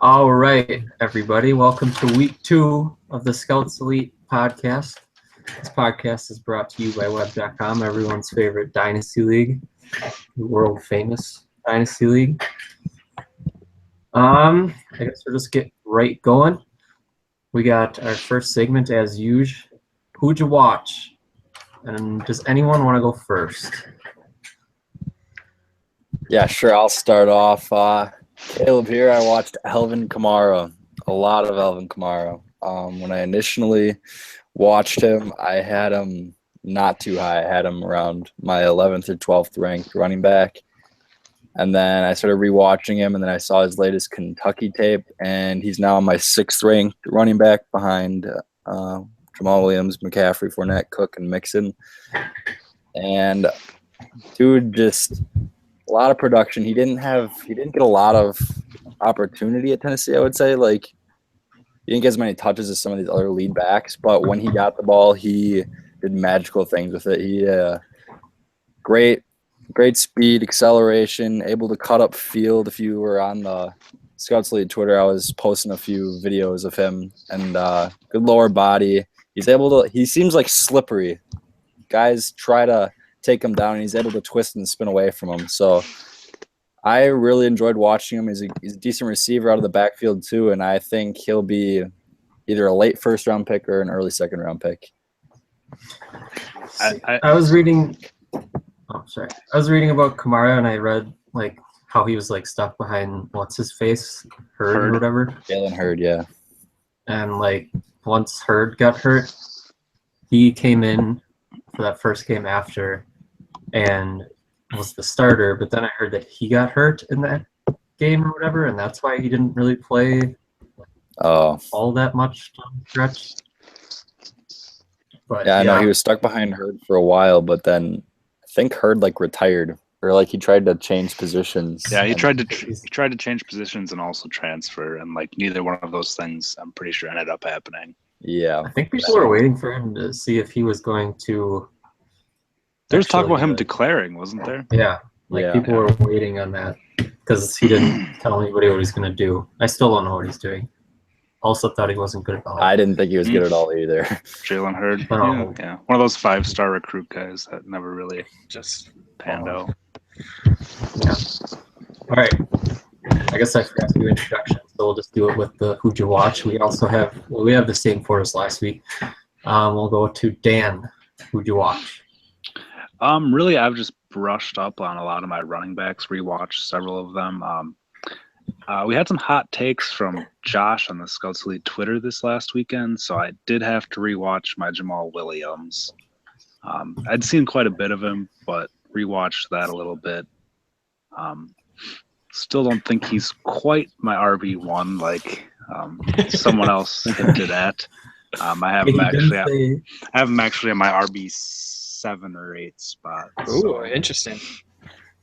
All right, everybody. Welcome to week 2 of the Scouts Elite podcast. This podcast is brought to you by Web.com, everyone's favorite Dynasty League, the world famous Dynasty League. I guess we'll just get right going. We got our first segment as usual. Who'd you watch? And does anyone want to go first? Yeah, sure. I'll start off. Caleb here. I watched Alvin Kamara, a lot of Alvin Kamara. When I initially watched him, I had him not too high. I had him around my 11th or 12th ranked running back. And then I started rewatching him, and then I saw his latest Kentucky tape, and he's now my 6th ranked running back behind Jamal Williams, McCaffrey, Fournette, Cook, and Mixon. And dude, just a lot of production. He didn't get a lot of opportunity at Tennessee, I would say. Like, he didn't get as many touches as some of these other lead backs, but when he got the ball, he did magical things with it. He great speed, acceleration, able to cut up field. If you were on the Scouts League Twitter, I was posting a few videos of him, and good lower body. He seems like slippery. Guys try to take him down, and he's able to twist and spin away from him. So I really enjoyed watching him. He's a decent receiver out of the backfield too, and I think he'll be either a late first-round pick or an early second-round pick. I was reading. Oh, sorry. I was reading about Kamara, and I read like how he was like stuck behind what's his face, Hurd or whatever. Jalen Hurd, yeah. And like once Hurd got hurt, he came in for that first game after, and was the starter. But then I heard that he got hurt in that game or whatever, and that's why he didn't really play all that much down the stretch. But yeah, I know he was stuck behind Hurd for a while, but then I think Hurd like retired, or like he tried to change positions. Yeah, he tried to change positions and also transfer, and like neither one of those things, I'm pretty sure, ended up happening. Yeah, I think people were waiting for him to see if he was going to. There was talk about him declaring, wasn't there? Yeah, people were waiting on that because he didn't tell anybody what he was going to do. I still don't know what he's doing. Also thought he wasn't good at all. I didn't think he was good at all either. Jalen Hurd, yeah, one of those 5-star recruit guys that never really just panned out. Yeah. All right. I guess I forgot to do introductions, so we'll just do it with the Who'd You Watch. We also have the same for us last week. We'll go to Dan. Who'd you watch? Really, I've just brushed up on a lot of my running backs, rewatched several of them. We had some hot takes from Josh on the Scouts Elite Twitter this last weekend, so I did have to rewatch my Jamal Williams. I'd seen quite a bit of him, but rewatched that a little bit. Still don't think he's quite my RB1 like someone else hinted at. I have him actually at my RB7 or 8 spot. Ooh, interesting.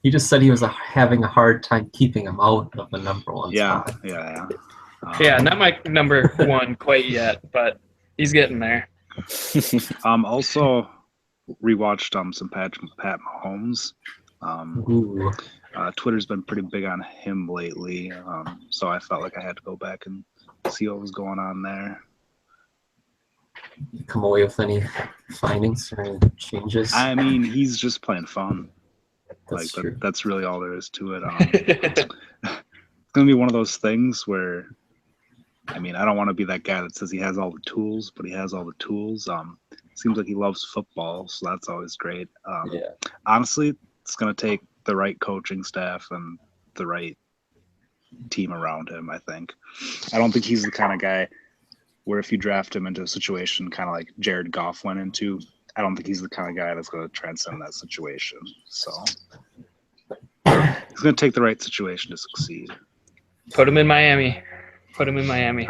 He just said he was having a hard time keeping him out of the number 1 spot. Yeah, not my number 1 quite yet, but he's getting there. Also rewatched some Pat Mahomes. Twitter's been pretty big on him lately, so I felt like I had to go back and see what was going on there. You come away with any findings or any changes? I mean, he's just playing fun. That's really all there is to it. It's gonna be one of those things where, I mean, I don't want to be that guy that says he has all the tools, but he has all the tools. Seems like he loves football, so that's always great. Honestly, it's gonna take the right coaching staff and the right team around him. I don't think he's the kind of guy where if you draft him into a situation kind of like Jared Goff went into, I don't think he's the kind of guy that's going to transcend that situation. So he's going to take the right situation to succeed. Put him in Miami. I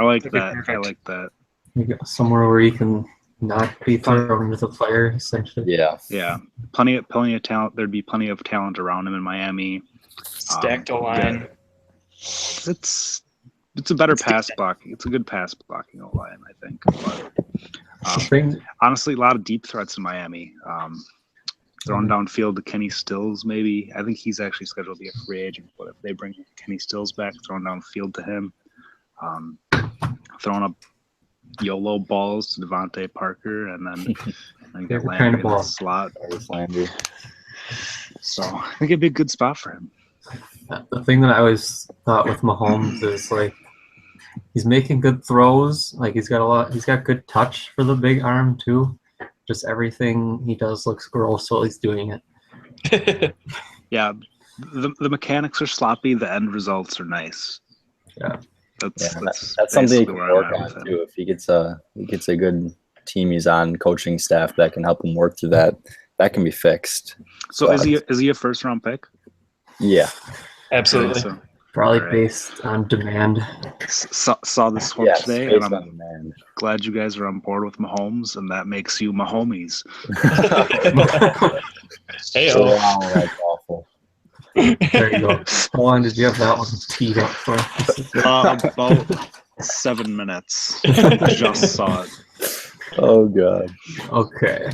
like that. I like that. You go somewhere where you can not be thrown into the fire, essentially. Yeah. Plenty of talent. There'd be plenty of talent around him in Miami. Stacked O-line. It's a better pass blocking. It's a good pass blocking O-line, I think. But, honestly, a lot of deep threats in Miami. Throwing downfield to Kenny Stills, maybe. I think he's actually scheduled to be a free agent, but if they bring Kenny Stills back, throwing downfield to him, throwing up YOLO balls to Devontae Parker, and then got Favorite Landry kind of in the ball. slot. Landry. So I think it'd be a good spot for him. The thing that I always thought with Mahomes is like he's making good throws. Like he's got good touch for the big arm too. Just everything he does looks gross while he's doing it. Yeah, the mechanics are sloppy. The end results are nice. Yeah. That's something he can work on too. If he gets a good team he's on, coaching staff that can help him work through that, that can be fixed. So is he a first round pick? Yeah, Absolutely. So, Probably all right. based on demand. Saw this one yes, today, based and on I'm demand. glad you guys are on board with Mahomes, and that makes you Mahomies. Hey, Wow, that's awful. There you go. How long did you have that one teed up for? About 7 minutes. Just saw it. Oh god. Okay.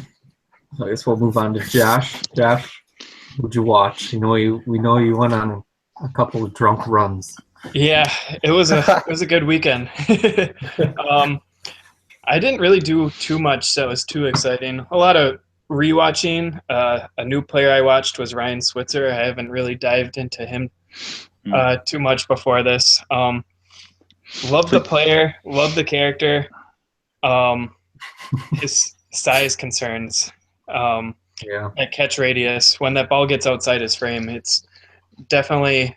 So I guess we'll move on to Josh. Josh, what'd you watch? We know you went on a couple of drunk runs. Yeah, it was a good weekend. I didn't really do too much that was too exciting. A lot of rewatching. A new player I watched was Ryan Switzer. I haven't really dived into him too much before this. Love the player, love the character. His size concerns. At catch radius, when that ball gets outside his frame, it's definitely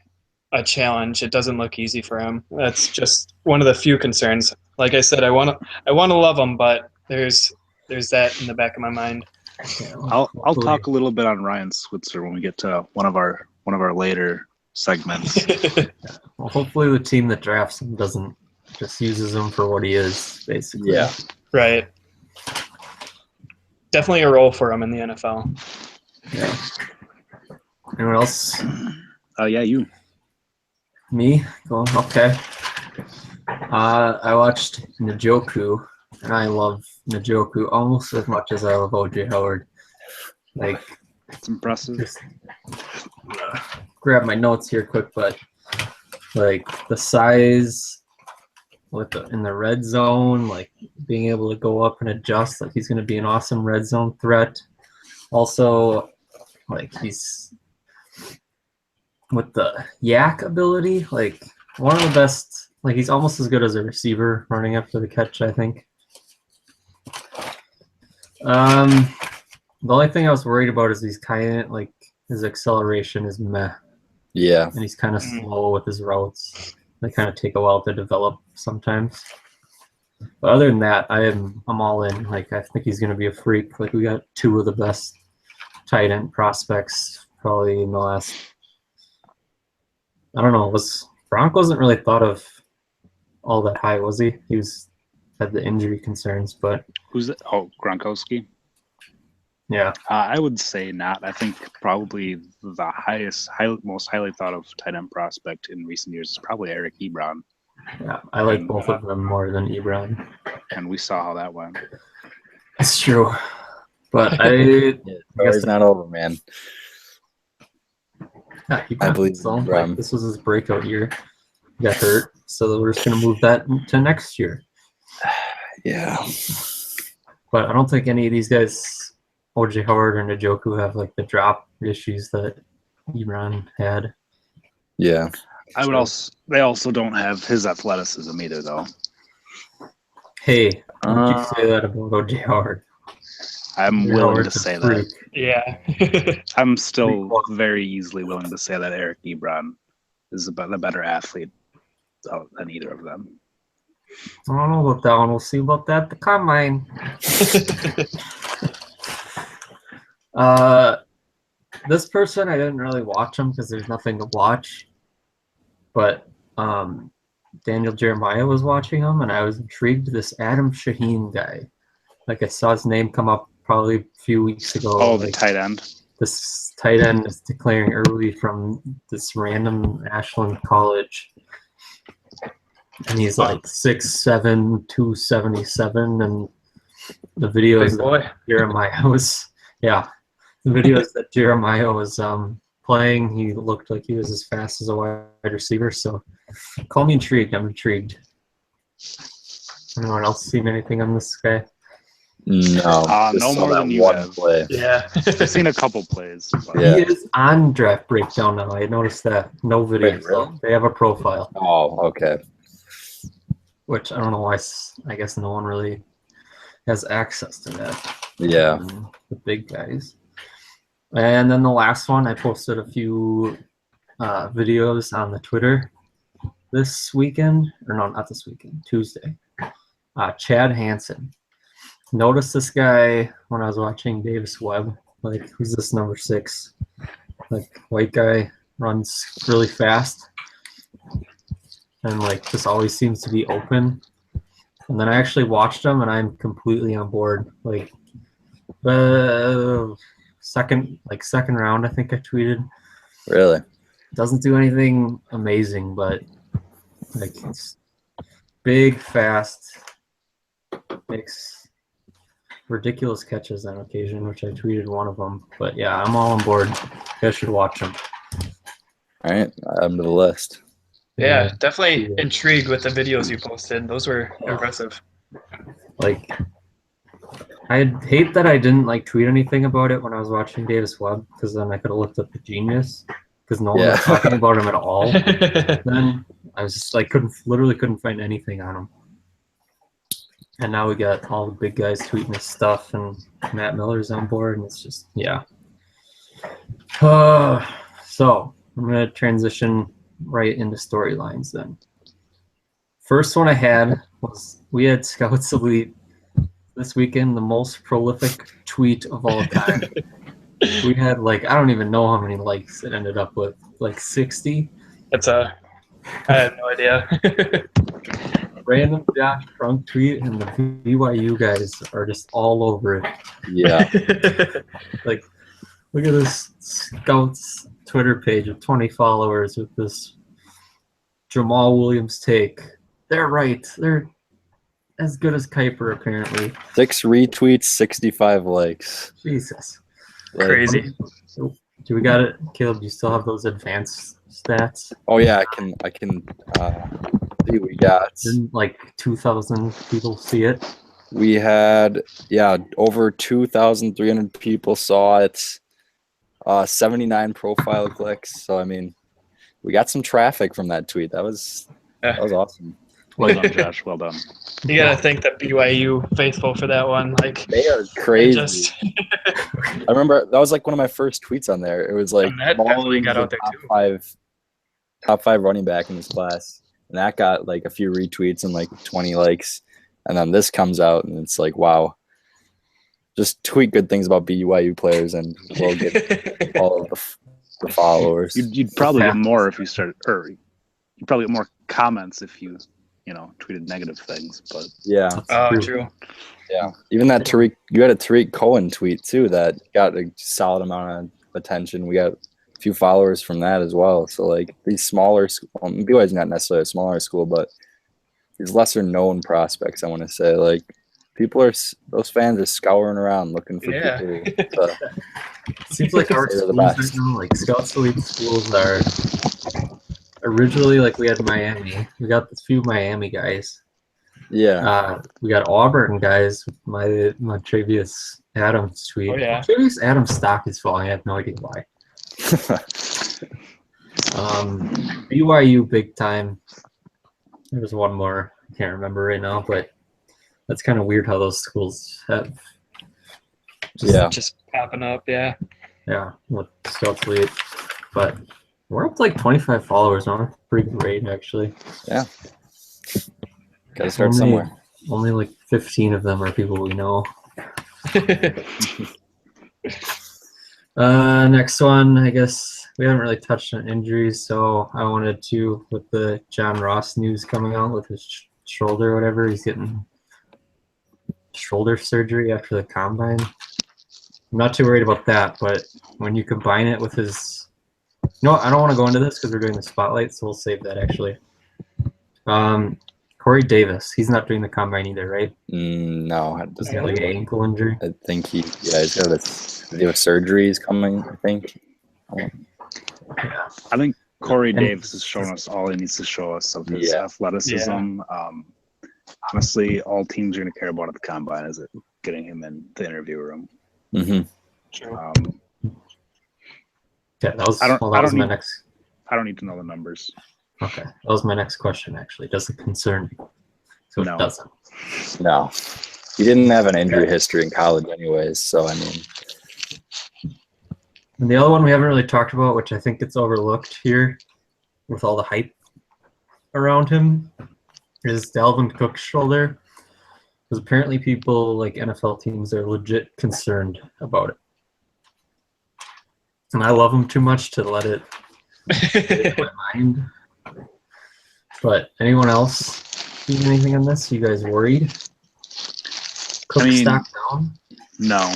a challenge. It doesn't look easy for him. That's just one of the few concerns. Like I said, I want to love him, but there's that in the back of my mind. I'll talk a little bit on Ryan Switzer when we get to one of our later segments. Well, hopefully the team that drafts him doesn't just uses him for what he is, basically. Yeah. Right. Definitely a role for him in the NFL. Yeah. Anyone else? Yeah, you. Me? Well, okay. I watched Njoku, and I love Njoku almost as much as I love OJ Howard. Like, It's impressive. just grab my notes here quick, but like the size in the red zone, like being able to go up and adjust, like he's going to be an awesome red zone threat. Also, like he's with the yak ability, like one of the best. Like he's almost as good as a receiver running after the catch, I think. The only thing I was worried about is he's kind of like his acceleration is meh. Yeah. And he's kind of slow with his routes. They kind of take a while to develop sometimes. But other than that, I'm all in. Like I think he's going to be a freak. Like we got two of the best tight end prospects probably in the last. I don't know. Gronk wasn't really thought of all that high, was he? He had the injury concerns, but Who's it? Oh, Gronkowski. yeah. I would say not. I think probably the most highly thought of tight end prospect in recent years is probably Eric Ebron. Yeah, I like both of them more than Ebron. And we saw how that went. It's true. But It's not over, man. Yeah, I believe so. in Like, this was his breakout year. He got hurt, so we're just going to move that to next year. Yeah. But I don't think any of these guys, OJ Howard or Njoku, have like the drop issues that Ebron had. Yeah. They also don't have his athleticism either, though. Hey, why did you say that about OJ Howard? I'm OJ willing Howard's to a say freak. that. Yeah. I'm still very easily willing to say that Eric Ebron is the better athlete than either of them. I don't know about that one. We'll see about that at the combine. This person, I didn't really watch him because there's nothing to watch. But Daniel Jeremiah was watching him, and I was intrigued. This Adam Shaheen guy. Like I saw his name come up probably a few weeks ago. Oh, like, the tight end. This tight end is declaring early from this random Ashland college. And he's like 6'7", 277, and the videos that Jeremiah was, the videos that Jeremiah was playing, he looked like he was as fast as a wide receiver. So, call me intrigued. I'm intrigued. Anyone else seen anything on this guy? No, no more than you have. Play. Yeah. I've seen a couple plays. But. Yeah. He is on Draft Breakdown now. I noticed that. No video. Wait, really? So they have a profile. Oh, okay. Which I don't know why. I guess no one really has access to that. Yeah. The big guys. And then the last one, I posted a few videos on the Twitter this weekend. Or no, not this weekend. Tuesday. Chad Hansen. Noticed this guy when I was watching Davis Webb. Like, who's this number 6? Like, white guy, runs really fast. And, like, just always seems to be open. And then I actually watched him, and I'm completely on board. Like, second round, I think I tweeted. Really? Doesn't do anything amazing, but, like, it's big, fast, makes ridiculous catches on occasion, which I tweeted one of them. But yeah, I'm all on board. You guys should watch them. All right, I'm to the list. Yeah, definitely intrigued with the videos you posted. Those were impressive. Like, I hate that I didn't like tweet anything about it when I was watching Davis Webb, because then I could have looked up the Genius, because no one was talking about him at all. Then I was just like literally couldn't find anything on him. And now we got all the big guys tweeting his stuff, and Matt Miller's on board, and it's just, yeah. So I'm going to transition right into storylines then. First one I had was we had Scouts Elite this weekend, the most prolific tweet of all time. We had, like, I don't even know how many likes it ended up with, like 60. I have no idea. Random Josh Crunk tweet, and the BYU guys are just all over it. Yeah. Like, look at this Scouts Twitter page with 20 followers with this Jamal Williams take. They're right. They're as good as Kuiper, apparently. 6 retweets, 65 likes. Jesus. Like, Crazy. Do we got it, Caleb? Do you still have those advanced stats? Oh yeah, I can see we got. Didn't like 2,000 people see it? We had over 2,300 people saw it. 79 profile clicks. So I mean, we got some traffic from that tweet. That was awesome. Well done, Josh. Well done. You gotta thank the BYU faithful for that one. Like, they are crazy. I remember that was like one of my first tweets on there. It was like that definitely got out there too. Top five running back in this class, and that got like a few retweets and like 20 likes. And then this comes out, and it's like, wow. Just tweet good things about BYU players, and we'll get all of the followers. You'd probably get more if you started, or you'd probably get more comments if you tweeted negative things. But yeah, true. Yeah, even that you had a Tariq Cohen tweet too that got a solid amount of attention. We got a few followers from that as well. So like these smaller, BYU's not necessarily a smaller school, but these lesser known prospects, I want to say, like. Those fans are scouring around looking for people. Seems like our schools right now, like Scouts Elite schools are originally like we had Miami. We got a few Miami guys. Yeah. We got Auburn guys with my Travius Adams tweet. Oh, yeah. Travius Adams stock is falling. I have no idea why. BYU big time. There's one more. I can't remember right now, but that's kind of weird how those schools have just popping up, yeah, with Scouts Elite. But we're up to like 25 followers now. Pretty great, actually. Yeah. Gotta start somewhere. Only like 15 of them are people we know. Next one, I guess we haven't really touched on injuries, so I wanted to, with the John Ross news coming out with his shoulder or whatever, he's getting shoulder surgery after the combine. I'm not too worried about that, but when you combine it with his I don't want to go into this because we're doing the spotlight, so we'll save that actually. Corey Davis, he's not doing the combine either, right? No. Does he have like an ankle injury? I think he's got a surgery is coming, I think. Yeah. I think Corey Davis has shown us all he needs to show us of his athleticism. honestly, all teams are going to care about at the combine is getting him in the interview room. Mm-hmm. True. Yeah, that was my next. I don't need to know the numbers. Okay, that was my next question. Actually, does it concern you? So No. it doesn't. No, he didn't have an injury history in college, anyways. So I mean, and the other one we haven't really talked about, which I think gets overlooked here, with all the hype around him, is Dalvin Cook's shoulder. Because apparently, people like NFL teams are legit concerned about it. And I love him too much to let it get in my mind. But anyone else see anything on this? You guys worried? Cook stock down? No.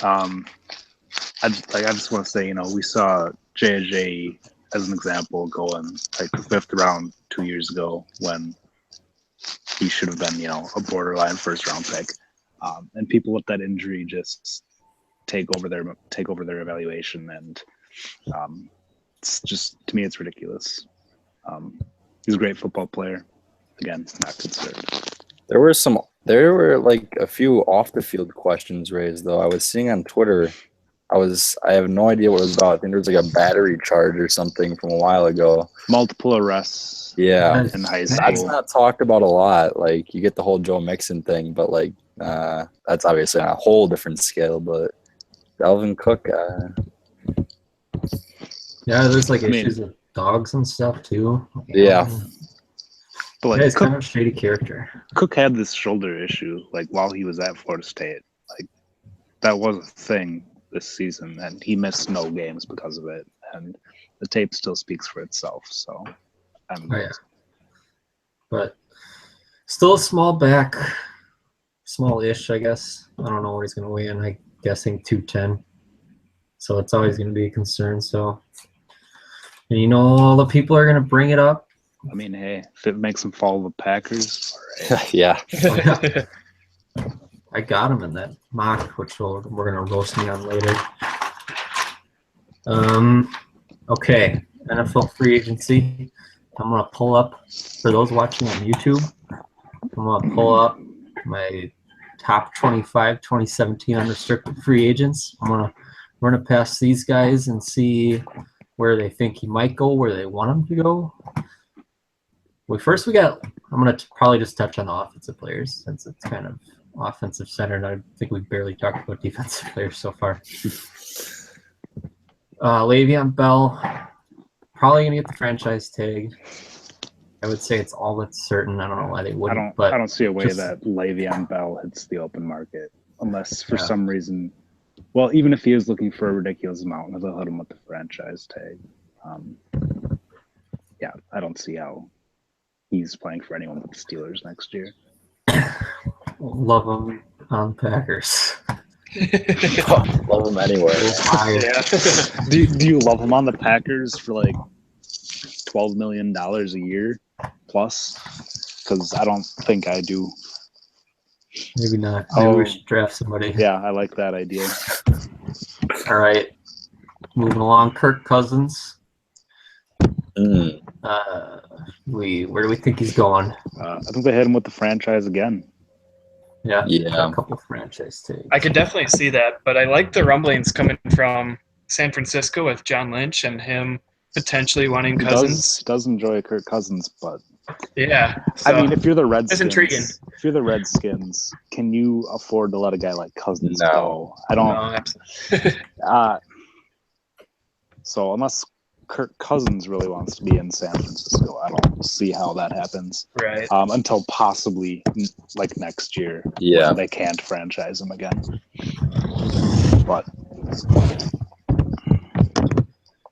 I just want to say, we saw JJ as an example going like the 5th round 2 years ago when he should have been, a borderline first-round pick. And people with that injury just take over their evaluation, and it's just, to me, it's ridiculous. He's a great football player. Again, not concerned. there were like a few off the field questions raised though. I was seeing on Twitter. I have no idea what it was about. I think there was like a battery charge or something from a while ago. Multiple arrests. Yeah, in high school. that's not talked about a lot. Like you get the whole Joe Mixon thing, but like that's obviously on a whole different scale. But Dalvin Cook, yeah, there's like issues with dogs and stuff too. Yeah. But like, he's kind of a shady character. Cook had this shoulder issue like while he was at Florida State. Like that was a thing this season, and he missed no games because of it. And the tape still speaks for itself. So, but still a small back, small-ish, I guess. I don't know what he's going to weigh in. I'm guessing 210. So it's always going to be a concern. So, and all the people are going to bring it up. I mean, hey, if it makes them follow the Packers, all right. yeah. I got him in that mock, which we're going to roast me on later. Okay, NFL free agency. I'm going to pull up, for those watching on YouTube, I'm going to pull up my top 25 2017 unrestricted free agents. We're going to pass these guys and see where they think he might go, where they want him to go. I'm going to probably just touch on the offensive players since it's kind of offensive centered. I think we've barely talked about defensive players so far. Le'Veon Bell, probably going to get the franchise tag. I would say it's all but certain. I don't know why they wouldn't. I don't see a way that Le'Veon Bell hits the open market unless for some reason. Well, even if he is looking for a ridiculous amount, they'll hit him with the franchise tag. I don't see how he's playing for anyone but the Steelers next year. Love him on Packers. Love him anyway. Yeah. Do you love him on the Packers for like $12 million a year plus? Because I don't think I do. Maybe not. Maybe we should draft somebody. Yeah, I like that idea. All right. Moving along, Kirk Cousins. Where do we think he's going? I think they hit him with the franchise again. Yeah. Yeah. A couple franchise tags. I could definitely see that, but I like the rumblings coming from San Francisco with John Lynch and him potentially wanting Cousins. He does enjoy Kirk Cousins, but yeah. So, I mean, if you're the Redskins, that's intriguing. If you're the Redskins, can you afford to let a guy like Cousins No. go? I don't. No, absolutely. So unless Kirk Cousins really wants to be in San Francisco, I don't see how that happens. Right. Until possibly like next year. Yeah. when they can't franchise him again. But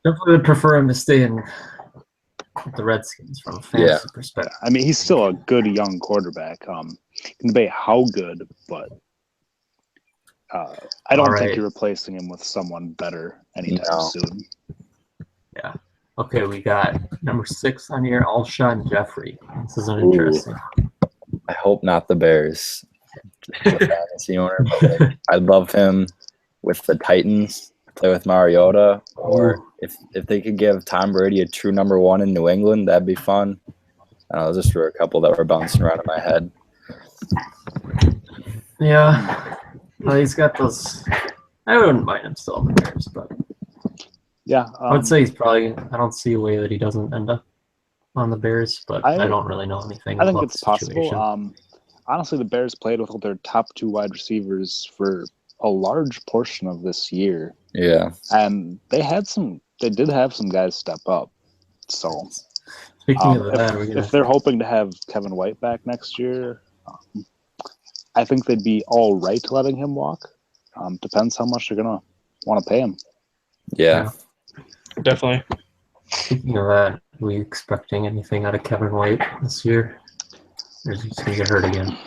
Definitely would prefer him to stay in the Redskins from a fantasy perspective. I mean, he's still a good young quarterback. Can debate how good, but I don't think you're replacing him with someone better anytime soon. Yeah. Okay, we got number 6 on here, Alshon Jeffrey. This is interesting. I hope not the Bears. Just a fantasy owner, but like, I'd love him with the Titans to play with Mariota, or if they could give Tom Brady a true number 1 in New England, that'd be fun. I don't know, those just were a couple that were bouncing around in my head. Yeah. Well, he's got those. I wouldn't mind him still on the Bears, but Yeah, I would say he's probably. I don't see a way that he doesn't end up on the Bears, but I don't really know anything I think about it's the possible. situation. Honestly, the Bears played with their top 2 wide receivers for a large portion of this year. Yeah. And they did have some guys step up. So Speaking of that, if they're hoping to have Kevin White back next year, I think they'd be all right letting him walk. Depends how much they're going to want to pay him. Yeah. Definitely. Speaking of that, are we expecting anything out of Kevin White this year? Or is he just going to get hurt again?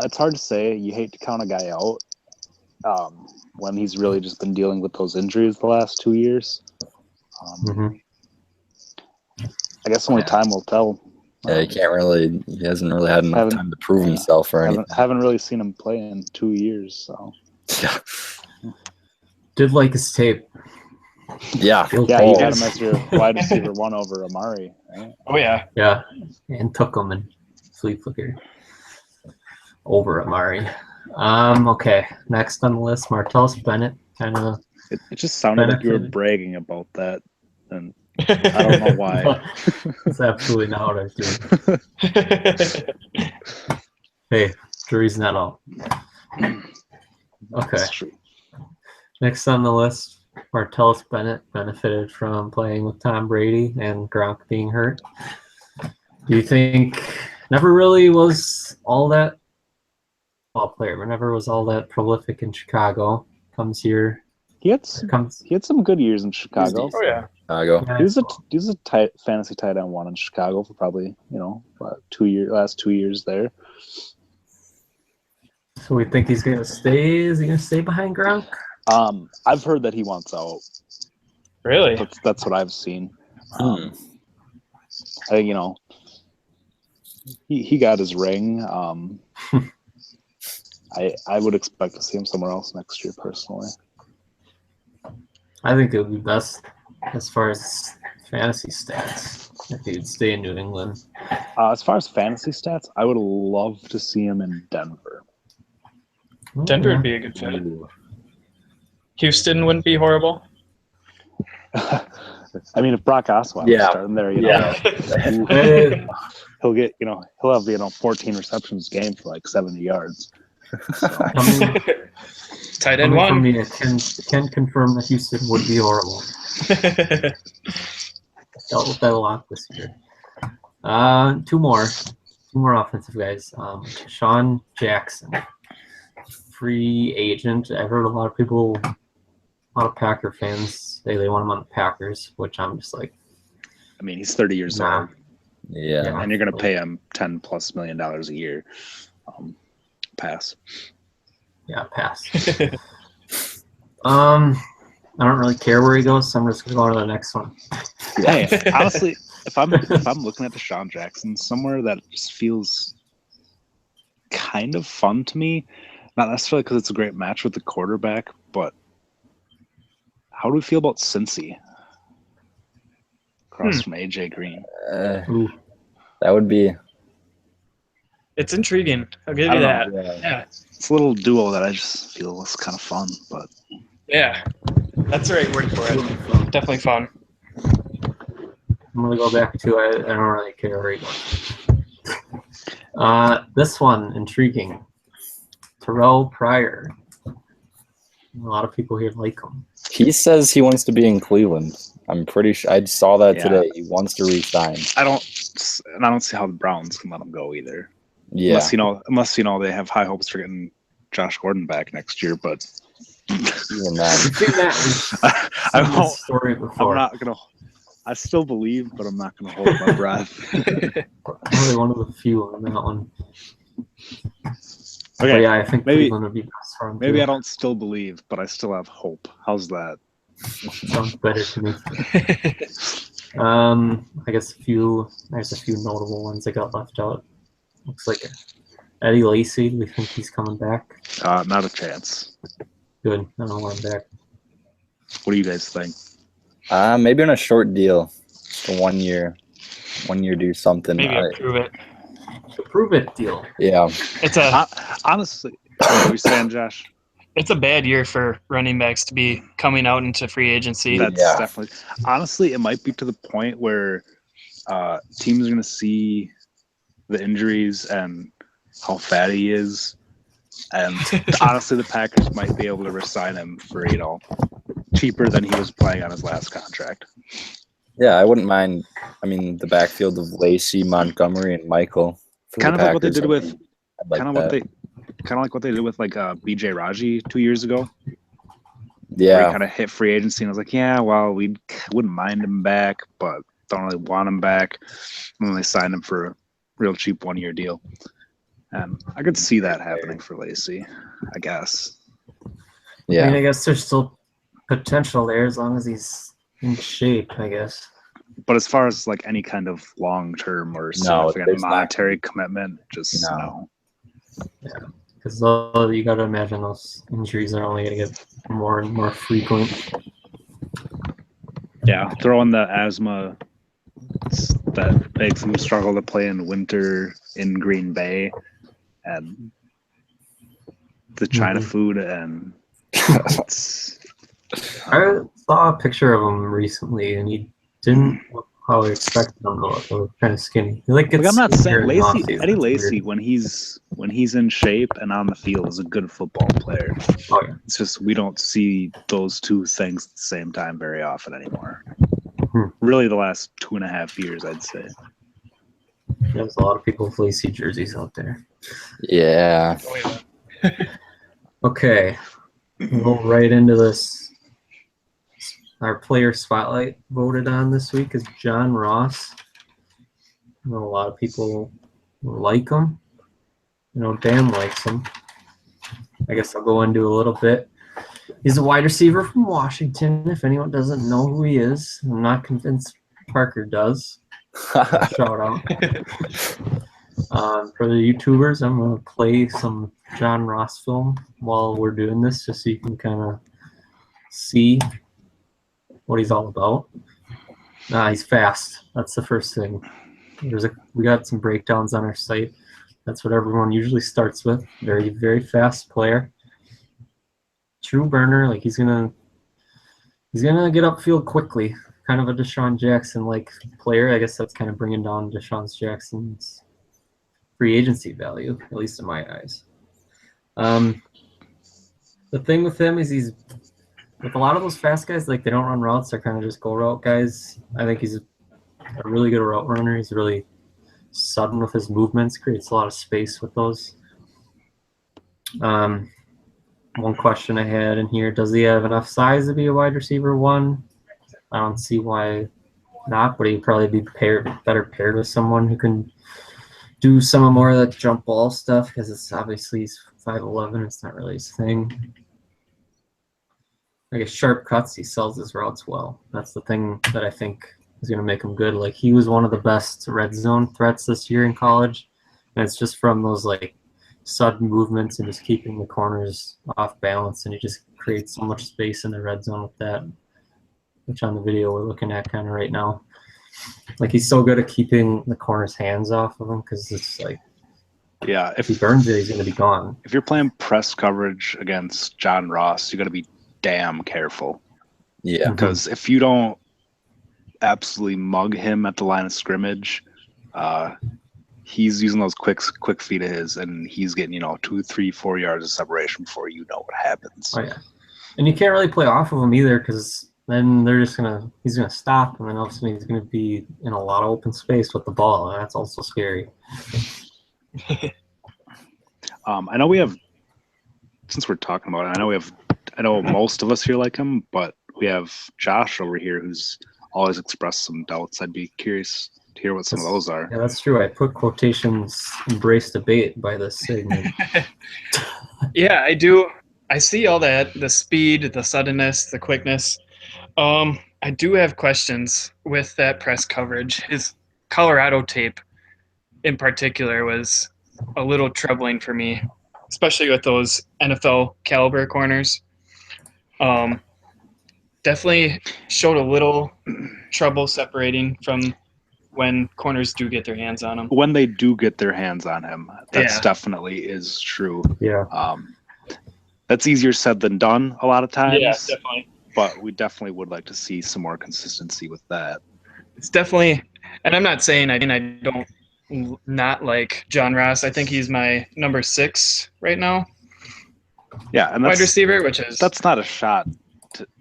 It's hard to say. You hate to count a guy out when he's really just been dealing with those injuries the last 2 years. I guess only time will tell. Yeah, he hasn't really had enough time to prove himself or anything. Haven't really seen him play in 2 years, so. Yeah. Did like his tape. Yeah. Yeah, you got him as your wide receiver 1 over Amari, right? Oh, yeah. Yeah, and took him and flea flicker over Amari. Okay, next on the list, Martellus Bennett. Kind of. It just sounded like you were bragging about that, and I don't know why. That's absolutely not what I was doing. Hey, jury's not out. Okay. Next on the list, Martellus Bennett benefited from playing with Tom Brady and Gronk being hurt. Do you think never really was all that ball player, but never was all that prolific in Chicago? Comes here. He had some good years in Chicago. Oh yeah. Chicago. He was a fantasy tight end 1 in Chicago for probably, last 2 years there. So we think he's gonna stay. Is he gonna stay behind Gronk? I've heard that he wants out. Really? That's what I've seen. I think he got his ring. I would expect to see him somewhere else next year, personally. I think it would be best as far as fantasy stats if he would stay in New England. As far as fantasy stats, I would love to see him in Denver. Denver would be a good fit. Houston wouldn't be horrible. I mean, if Brock Osweiler was starting there, he'll get, he'll have 14 receptions a game for like 70 yards. So. Tight end 1. From me, can confirm that Houston would be horrible. Dealt with that a lot this year. Two more offensive guys. Sean Jackson, free agent. I heard a lot of Packer fans say they want him on the Packers, which I'm just like. I mean, he's 30 years old. Yeah. And you're going to pay him $10+ million a year. Pass. Yeah, pass. I don't really care where he goes, so I'm just going to go on to the next one. Hey, honestly, if I'm looking at Deshaun Jackson, somewhere that just feels kind of fun to me, not necessarily because it's a great match with the quarterback, but how do we feel about Cincy across from AJ Green? That would be. It's intriguing. I'll give you that. Yeah. It's a little duo that I just feel is kind of fun, but. Yeah, that's the right word for it. Definitely fun. I'm going to go back to I don't really care where he goes. This one, intriguing. Terrell Pryor. A lot of people here like him. He says he wants to be in Cleveland. I'm pretty sure. I saw that today. He wants to re-sign. I don't see how the Browns can let him go either. Yeah. Unless they have high hopes for getting Josh Gordon back next year, but even that. I'm not gonna. I still believe, but I'm not gonna hold my breath. Probably one of the few on that one. Okay, but yeah, I think Cleveland would be best for him. Maybe too. I don't still believe, but I still have hope. How's that? Sounds better to me. I guess there's a few notable ones that got left out. Looks like Eddie Lacy. We think he's coming back. Not a chance. Good. I don't want him back. What do you guys think? Maybe on a short deal, just a 1 year. 1 year, do something. Maybe prove it. prove it deal. Yeah. It's a honestly, what are you saying, Josh? It's a bad year for running backs to be coming out into free agency. That's definitely. Honestly, it might be to the point where teams are going to see the injuries and how fat he is, and honestly, the Packers might be able to re-sign him for cheaper than he was playing on his last contract. Yeah, I wouldn't mind. I mean, the backfield of Lacey, Montgomery, and Michael. Kind of like what they did with, like kind of like what they did with BJ Raji 2 years ago. Yeah, where he kind of hit free agency, and I was like, yeah, well, we wouldn't mind him back, but don't really want him back. And then they signed him for a real cheap 1 year deal. And I could see that happening for Lacey, I guess. Yeah, I mean, I guess there's still potential there as long as he's in shape, I guess. But as far as like any kind of long-term or significant monetary commitment, just no. Yeah, because you got to imagine those injuries are only going to get more and more frequent. Yeah, throw in the asthma that makes him struggle to play in winter in Green Bay, and the China food, and I saw a picture of him recently, and he didn't look how I expected him to look. He looked kind of skinny. He I'm not saying Eddie Lacy when he's in shape and on the field is a good football player. Oh, yeah. It's just we don't see those two things at the same time very often anymore. Really, the last 2.5 years, I'd say. There's a lot of people with Lacy jerseys out there. Yeah. Okay, we'll go right into this. Our player spotlight voted on this week is John Ross. I know a lot of people like him. Dan likes him. I guess I'll go into a little bit. He's a wide receiver from Washington. If anyone doesn't know who he is, I'm not convinced Parker does. Shout out. For the YouTubers, I'm going to play some John Ross film while we're doing this, just so you can kind of see what he's all about. He's fast. That's the first thing. We got some breakdowns on our site. That's what everyone usually starts with. Very, very fast player. True burner. Like he's gonna get upfield quickly. Kind of a Deshaun Jackson like player. I guess that's kind of bringing down Deshaun Jackson's free agency value, at least in my eyes. The thing with him is he's with a lot of those fast guys, like they don't run routes, they're kind of just go route guys. I think he's a really good route runner. He's really sudden with his movements, creates a lot of space with those. One question I had in here, does he have enough size to be a wide receiver one? I don't see why not, but he'd probably be better paired with someone who can do some more of that jump ball stuff, because it's obviously he's 5'11", it's not really his thing. I guess sharp cuts, he sells his routes well. That's the thing that I think is going to make him good. Like he was one of the best red zone threats this year in college, and it's just from those like sudden movements and just keeping the corners off balance, and he just creates so much space in the red zone with that, which on the video we're looking at kind of right now. Like he's so good at keeping the corner's hands off of him, because it's like, yeah, if he burns it, he's going to be gone. If you're playing press coverage against John Ross, you got to be damn careful. Yeah, because if you don't absolutely mug him at the line of scrimmage, he's using those quick feet of his, and he's getting 2, 3, 4 yards of separation before you know what happens. Oh yeah, and you can't really play off of him either, because then he's gonna stop, and then all of a sudden he's gonna be in a lot of open space with the ball, and that's also scary. I know we have, since we're talking about it, I know most of us here like him, but we have Josh over here who's always expressed some doubts. I'd be curious to hear what some of those are. Yeah, that's true. I put quotations, embrace debate by this segment. Yeah, I do. I see all that, the speed, the suddenness, the quickness. I do have questions with that press coverage. His Colorado tape in particular was a little troubling for me, especially with those NFL caliber corners. Definitely showed a little trouble separating from when corners do get their hands on him. When they do get their hands on him, that's Yeah. definitely is true. Yeah. That's easier said than done a lot of times. Yeah, definitely. But we definitely would like to see some more consistency with that. It's definitely, and I'm not saying I don't not like John Ross. I think he's my number 6 right now. Yeah, and wide receiver, which is that's not a shot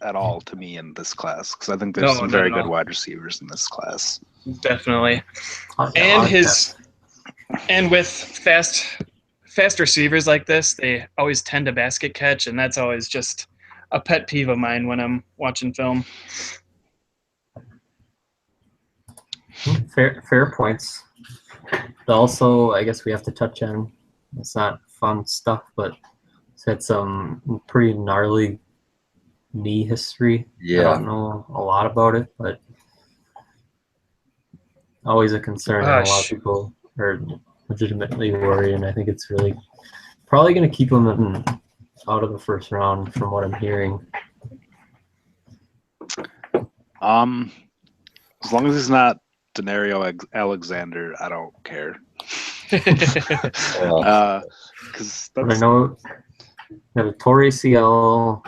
at all to me in this class, because I think there's some very good wide receivers in this class. Definitely, and with fast receivers like this, they always tend to basket catch, and that's always just a pet peeve of mine when I'm watching film. Fair points. But also, I guess we have to touch on, it's not fun stuff, but it's had some pretty gnarly knee history. Yeah. I don't know a lot about it, but always a concern. And a lot of people are legitimately worried, and I think it's really probably going to keep him out of the first round from what I'm hearing. As long as he's not Denario Alexander, I don't care. Because I know that a tore ACL,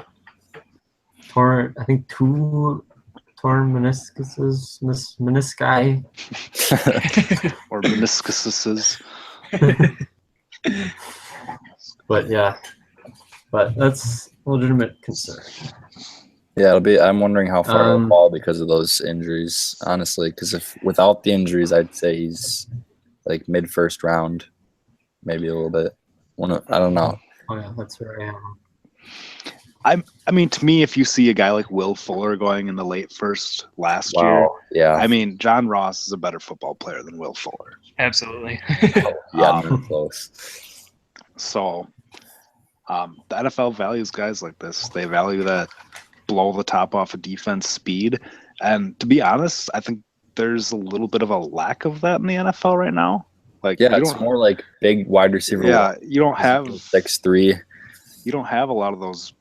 I think 2 torn meniscuses, menisci, or meniscuses. But yeah, but that's a legitimate concern. Yeah, it'll be. I'm wondering how far he'll fall because of those injuries. Honestly, because if without the injuries, I'd say he's like mid first round, maybe a little bit. I don't know. Oh yeah, that's where I am. I mean, to me, if you see a guy like Will Fuller going in the late first last year, yeah. I mean, John Ross is a better football player than Will Fuller. Absolutely. Yeah, close. So, the NFL values guys like this. They value that blow the top off of defense speed. And to be honest, I think there's a little bit of a lack of that in the NFL right now. Like, yeah, it's more like big wide receiver. Yeah, you don't have 6'3". You don't have a lot of those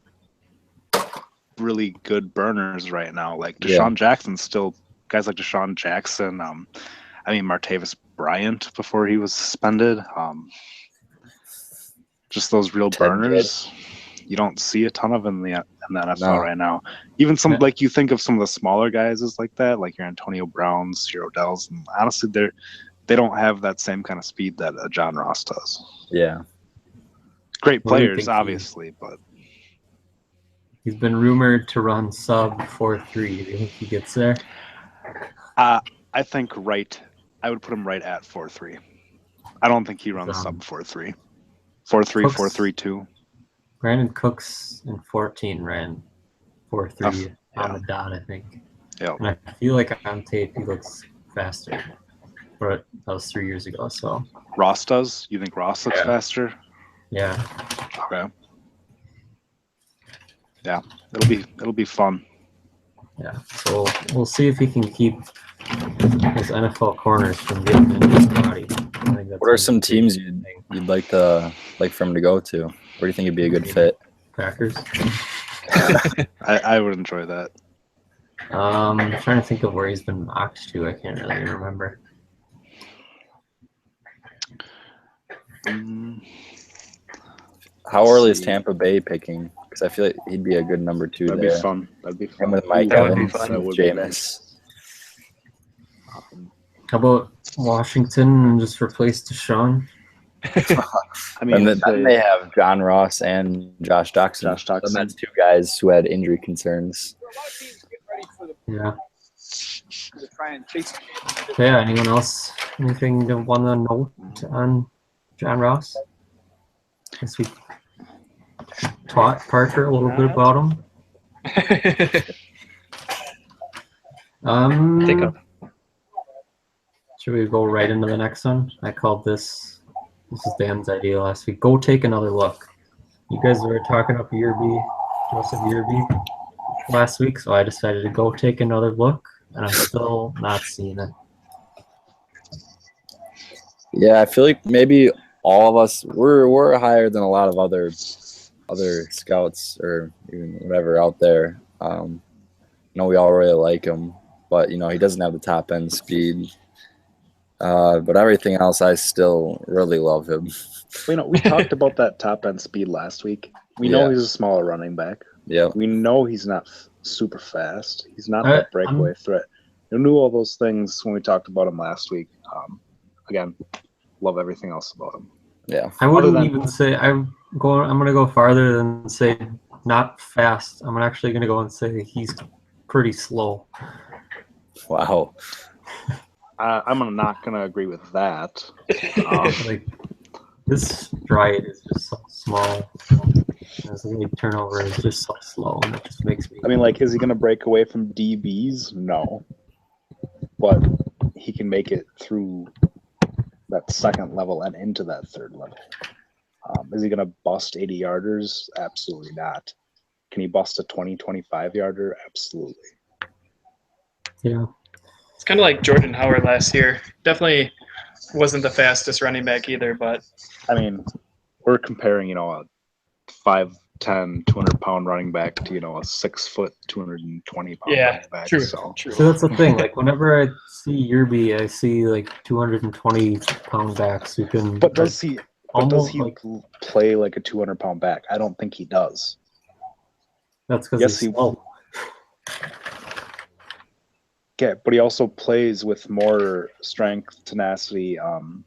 really good burners right now. Like Deshaun Jackson's still guys like Deshaun Jackson. I mean Martavis Bryant before he was suspended. Just those real burners. You don't see a ton of in the NFL right now. Even some like you think of some of the smaller guys as like that, like your Antonio Browns, your Odells, and honestly, they don't have that same kind of speed that John Ross does. Yeah, great players, obviously, but he's been rumored to run sub 4.3. Do you think he gets there? I think I would put him right at 4.3. I don't think he runs sub 4.3. 4.3, 4.32. Brandon Cooks in 14 ran 4.3 on the dot, I think. Yeah. And I feel like on tape he looks faster. But that was 3 years ago, so. Ross does? You think Ross looks faster? Yeah. Okay. Yeah, it'll be fun. Yeah, so we'll see if he can keep his NFL corners from getting into his body. I think that's what are some teams you'd like for him to go to? Where do you think he'd be a good fit? Packers. I would enjoy that. I'm trying to think of where he's been mocked to. I can't really remember. How early is Tampa Bay picking? Because I feel like he'd be a good number 2 That'd there. be fun. That'd be fun. Him with Mike Evans and Jameis. How about Washington and just replace Deshaun? I mean, and then they have John Ross and Josh Doctson. And that's 2 guys who had injury concerns. Yeah. Yeah. Anyone else? Anything to want to note on John Ross? I guess we taught Parker a little bit about him. Should we go right into the next one? I called this is Dan's idea last week. Go take another look. You guys were talking up Joseph Yearby last week, so I decided to go take another look, and I'm still not seeing it. Yeah, I feel like maybe all of us we're higher than a lot of other scouts or even whatever out there. We all really like him, but he doesn't have the top end speed. But everything else, I still really love him. We talked about that top end speed last week. We know he's a smaller running back. Yeah. We know he's not super fast. He's not that breakaway threat. We knew all those things when we talked about him last week. Again, love everything else about him. Yeah. I wouldn't even say I'm going to go farther than say not fast. I'm actually going to go and say he's pretty slow. Wow. I'm not going to agree with that. Like this stride is just so small. His leg turnover is just so slow, and it just makes me. I mean, like, is he going to break away from DBs? No, but he can make it through that second level and into that third level. Is he going to bust 80 yarders? Absolutely not. Can he bust a 20, 25 yarder? Absolutely. Yeah. It's kind of like Jordan Howard last year. Definitely wasn't the fastest running back either, but I mean, we're comparing, a 5'10", 200-pound running back to, a 6 foot, 220-pound running back. True. So that's the thing. Like whenever I see Yerby, I see like 220-pound backs who can. But does he play like a 200-pound back? I don't think he does. That's because he's slow. Yeah, but he also plays with more strength, tenacity, and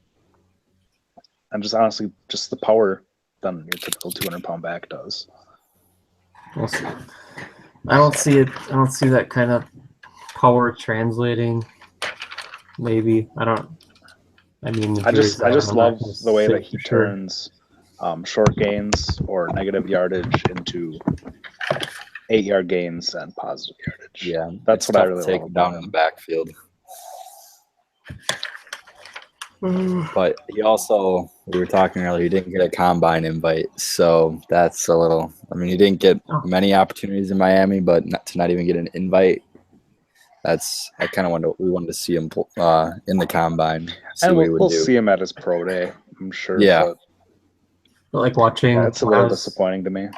just honestly, just the power than your typical 200-pound back does. We'll see. I don't see it. I don't see that kind of power translating. Maybe I mean, I just love the way that he turns short gains or negative yardage into 8-yard gains and positive yardage. Yeah, that's what I really love down in the backfield. But he also, we were talking earlier, he didn't get a combine invite, so that's a little. I mean, he didn't get many opportunities in Miami, but not even get an invite. I kind of we wanted to see him in the combine. And we'll see him at his pro day, I'm sure. Yeah. But like watching. Yeah, it's a little disappointing to me.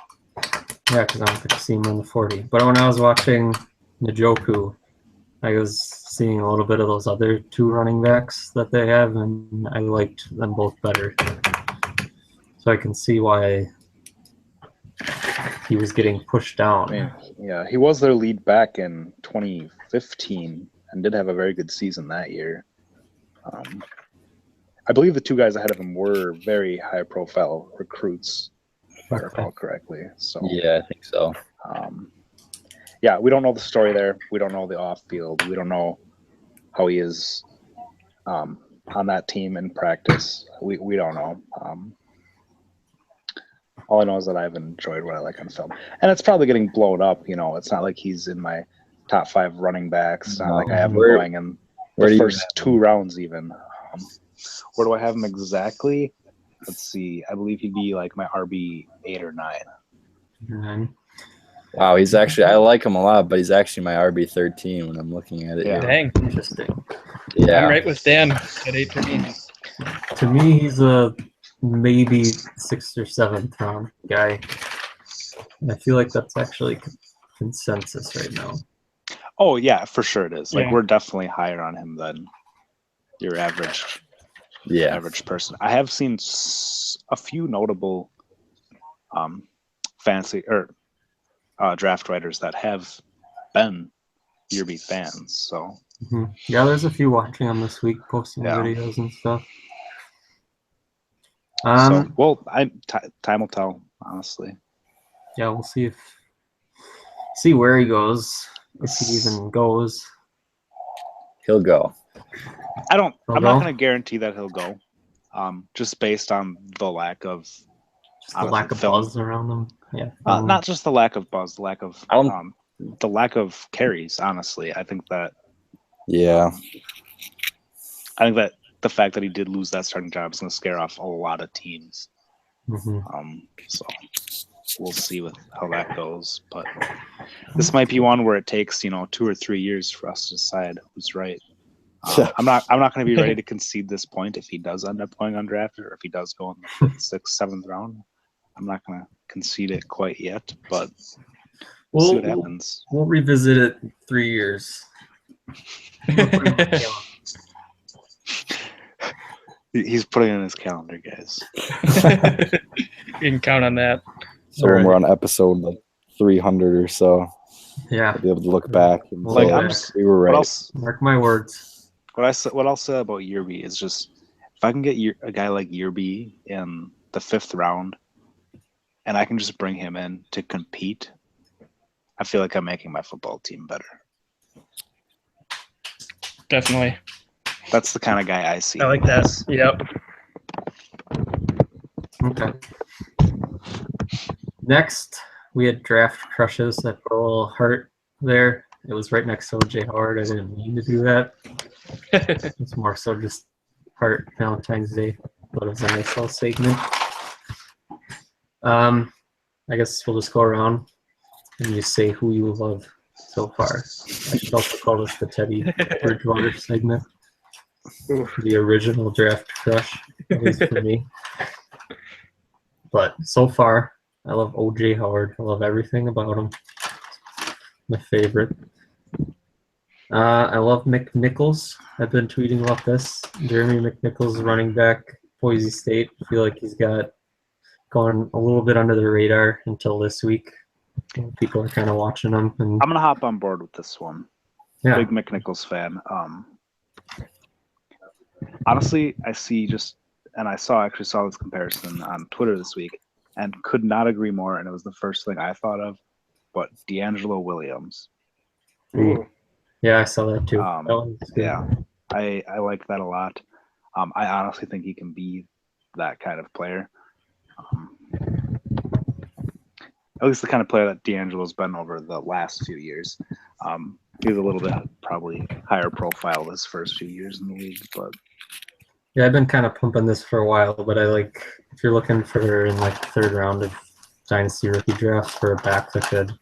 Yeah, because I don't get to see him in the 40. But when I was watching Njoku, I was seeing a little bit of those other two running backs that they have, and I liked them both better. So I can see why he was getting pushed down. I mean, yeah, he was their lead back in 2015 and did have a very good season that year. I believe the two guys ahead of him were very high-profile recruits, if I recall correctly. So yeah, I think so. Yeah, we don't know the story there. We don't know the off-field. We don't know how he is on that team in practice. We don't know. All I know is that I've enjoyed what I like on film. And it's probably getting blown up, It's not like he's in my top 5 running backs. It's not like I have him going in the first 2 rounds even. Where do I have him exactly? Let's see. I believe he'd be like my RB 8 or 9. 9. Wow, he's actually, I like him a lot, but he's actually my RB 13 when I'm looking at it. Yeah. Dang. Interesting. Yeah. I'm right with Dan at 8 for me. To me, he's a maybe 6th or 7th round guy. And I feel like that's actually consensus right now. Oh, yeah, for sure it is. Like, Yeah. we're definitely higher on him than your average person. I have seen a few notable fantasy or draft writers that have been Yerby fans. So yeah, there's a few watching him this week, posting videos and stuff. Time will tell, honestly. Yeah, we'll see where he goes, if he even goes. He'll go. I'm not going to guarantee that he'll go, just based on the lack of buzz around him. Yeah, not just the lack of buzz, the lack of carries. Honestly, I think that. Yeah. I think that the fact that he did lose that starting job is going to scare off a lot of teams. So we'll see how that goes. But this might be one where it takes 2 or 3 years for us to decide who's right. I'm not going to be ready to concede this point if he does end up going undrafted or if he does go in the 5th, 6th, 7th round. I'm not going to concede it quite yet, but we'll see what happens. We'll revisit it in 3 years. He's putting it in his calendar, guys. You can count on that. So when we're on episode like 300 or so, Yeah. I'll be able to look back and Like, say, we were right. What else? Mark my words. What I'll say about Yerby is just if I can get a guy like Yerby in the 5th round, and I can just bring him in to compete, I feel like I'm making my football team better. Definitely. That's the kind of guy I see. I like that. Yep. Okay. Next, we had draft crushes that put a little heart there. It was right next to OJ Howard. I didn't mean to do that. It's more so just heart Valentine's Day, but it was a nice little segment. I guess we'll just go around and you say who you love so far. I should also call this the Teddy Bridgewater segment. The original draft crush, at least for me. But so far, I love OJ Howard. I love everything about him. My favorite. I love McNichols. I've been tweeting about this. Jeremy McNichols, running back, Boise State. I feel like he's gone a little bit under the radar until this week. People are kind of watching him. And I'm gonna hop on board with this one. yeah, Big McNichols fan. Honestly, I actually saw this comparison on Twitter this week and could not agree more. And it was the first thing I thought of, but D'Angelo Williams. yeah, I saw that too. That one's good. Yeah, I like that a lot. I honestly think he can be that kind of player. At least the kind of player that D'Angelo's been over the last few years. He was a little bit probably higher profile this first few years in the league, but Yeah, I've been kind of pumping this for a while, but I like if you're looking for in like the 3rd round of dynasty rookie drafts for a back that could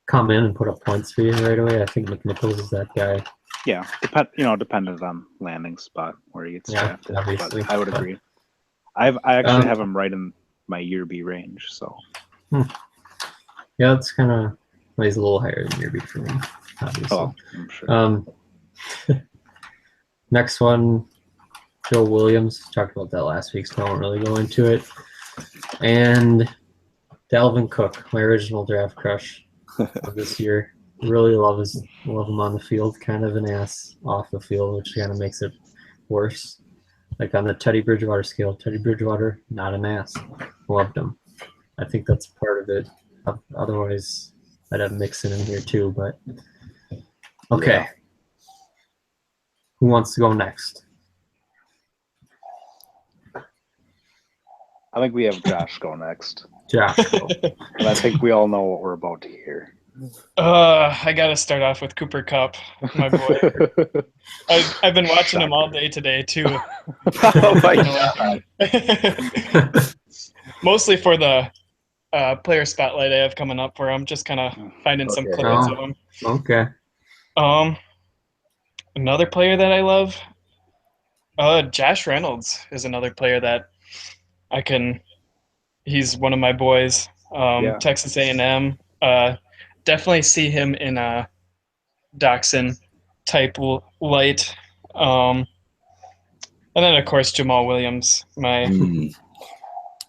come in and put up points for you right away, I think McNichols is that guy. yeah, dependent on landing spot where he gets drafted. Obviously. But I would agree. I actually have him right in my year B range, so. Yeah, that's kind of he's a little higher than your beat for me, obviously. Oh, I'm sure. Next one, Joe Williams. Talked about that last week, so I won't really go into it. And Dalvin Cook, my original draft crush of this year. Really love him on the field. Kind of an ass off the field, which kind of makes it worse. Like on the Teddy Bridgewater scale, Teddy Bridgewater, not an ass. Loved him. I think that's part of it. Otherwise, I'd have Mixon in here too. But okay, Yeah. Who wants to go next? I think we have Josh go next. Josh. Go. And I think we all know what we're about to hear. I got to start off with Cooper Kupp, my boy. I've been watching him all day today too. Oh my God. Mostly for the player spotlight I have coming up for him. Just kind of finding some Okay. clips of him. Okay. Another player that I love, Josh Reynolds is another player that he's one of my boys. Texas A&M. Definitely see him in a Dachshund type light. And then of course Jamal Williams,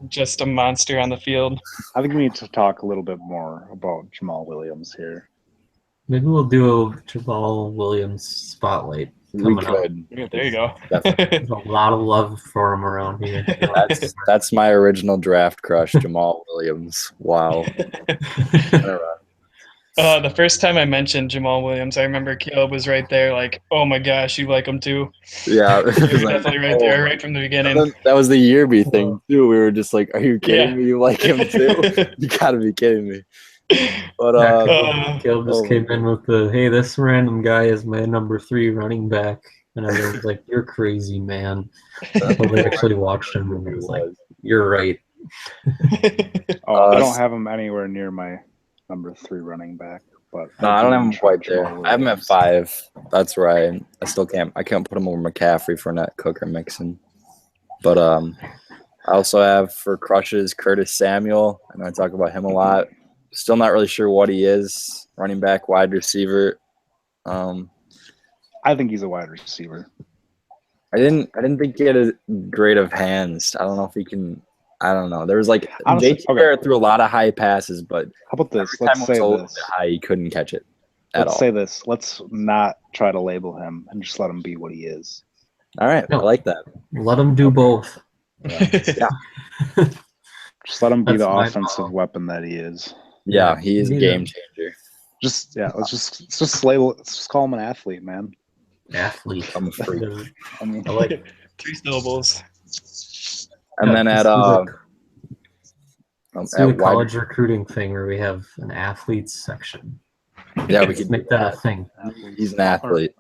just a monster on the field. I think we need to talk a little bit more about Jamal Williams here. Maybe we'll do a Jamal Williams spotlight. We coming up. could. Yeah, there you go. There's a lot of love for him around here. That's my original draft crush, Jamal Williams. Wow. The first time I mentioned Jamal Williams, I remember Caleb was right there like, oh my gosh, you like him too. Yeah. He was definitely right there right from the beginning. That was the Yerby thing too. We were just like, are you kidding me? You like him too? You gotta be kidding me. But Caleb just came in with the, hey, this random guy is my number 3 running back. And I was like, you're crazy, man. But we actually watched him and he was like, you're right. I don't have him anywhere near my number 3 running back. But no, I don't have him quite there. I have him at 5. That's right. I still can't. I can't put him over McCaffrey, Fournette, Cook, or Mixon. But I also have for crushes Curtis Samuel, and I talk about him a lot. Still not really sure what he is. Running back, wide receiver. I think he's a wide receiver. I didn't think he had a great of hands. I don't know if he can. I don't know. There was like Honestly, JT threw a lot of high passes, but how about this? every Let's time it say was a little this. bit high, he couldn't catch it at Let's all. say this. Let's not try to label him and just let him be what he is. All right, No. I like that. Let him do both. Yeah, Just let him be That's the my offensive model. weapon that he is. yeah, he is a Me game too. changer. Let's just label. Let's just call him an athlete, man. Athlete. I'm a freak. I mean, I like it. 3 syllables. And then at let's do the wide, college recruiting thing where we have an athletes section. yeah, we Let's could make that a thing. He's an athlete.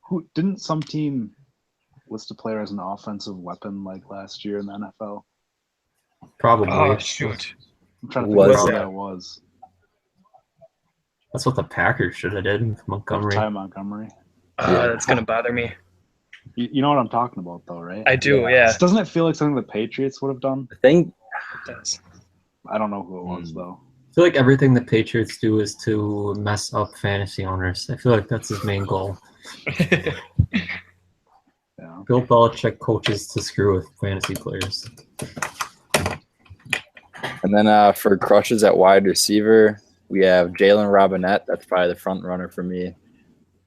Who didn't some team list a player as an offensive weapon like last year in the NFL? Probably. Oh, shoot. I'm trying to Who think was who that? that was. That's what the Packers should have did with Montgomery. Ty Montgomery. That's going to bother me. You know what I'm talking about, though, right? I do, yeah. Doesn't it feel like something the Patriots would have done? I think It does. I don't know who it was, though. I feel like everything the Patriots do is to mess up fantasy owners. I feel like that's his main goal. Yeah. Bill Belichick coaches to screw with fantasy players. And then for crushes at wide receiver, we have Jalen Robinette. That's probably the front runner for me.